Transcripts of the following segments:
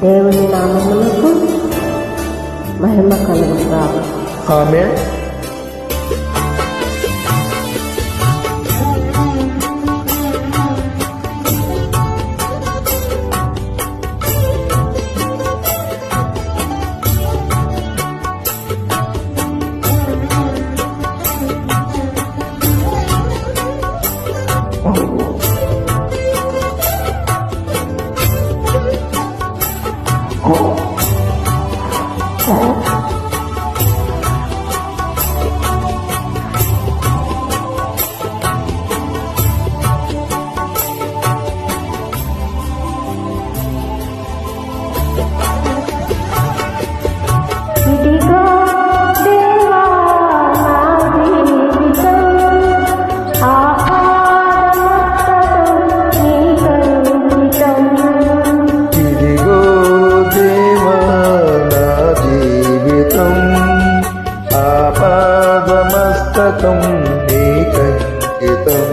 దేవుని నామమునకు మహిమ కలుగుగాక. ఆమేన్. ఆపాదమస్తకం నీకంకితం.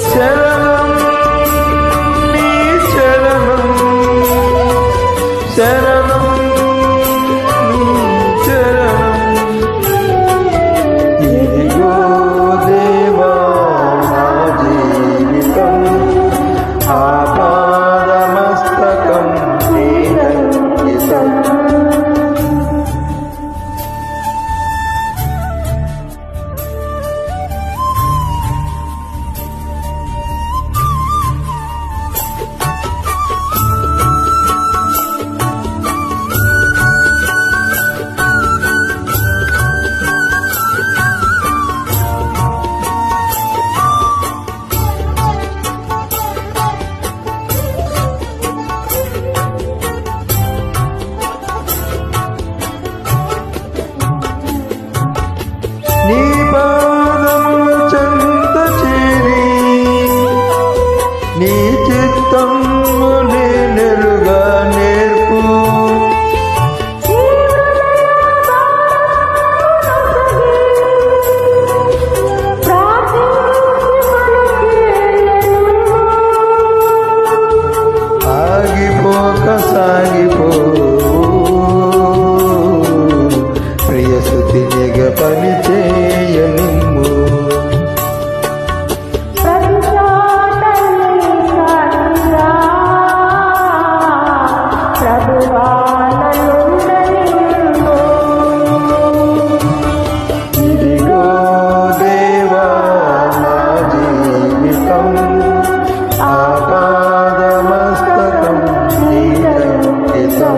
శరణం నీ శరణం, శరణం నీ శరణం. ఇదిగో దేవా నా జీవితం, ఆపాదమస్తకం నీకంకితం. నీ పాదముల చెంత చేరి నీ చిత్తము నేనెరుగా నేర్పు. ఆగిపోక సాగిపో ప్రియసుతి నిగ పని చేయనిమ్ము. ఇదిగో దేవా నా జీవితం, ఆపాదమస్తకం నీకంకితం.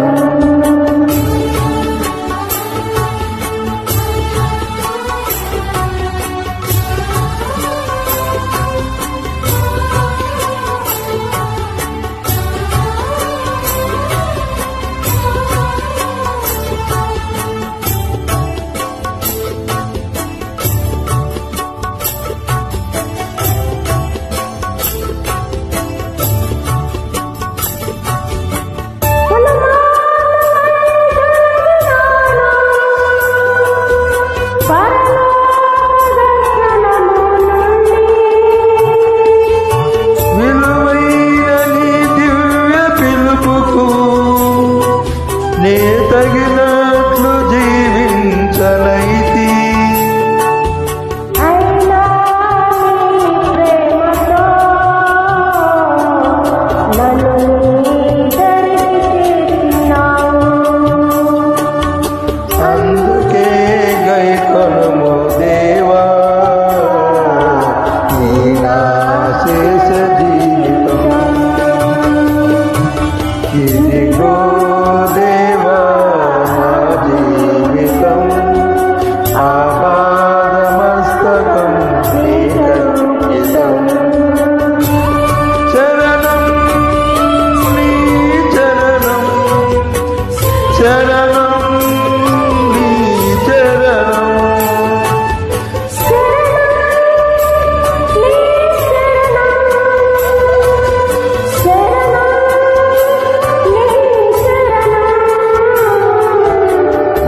నే తగినట్లు జీవించనైతి. అందుకే గైకొనుము దేవా నీ నా శేష జీవితం. ఇదిగో దేవా నా జీవితం, ఆపాదమస్తకం నీకంకితం. శరణం నీ చరణం, శరణం నీ చరణం.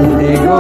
ఇదిగో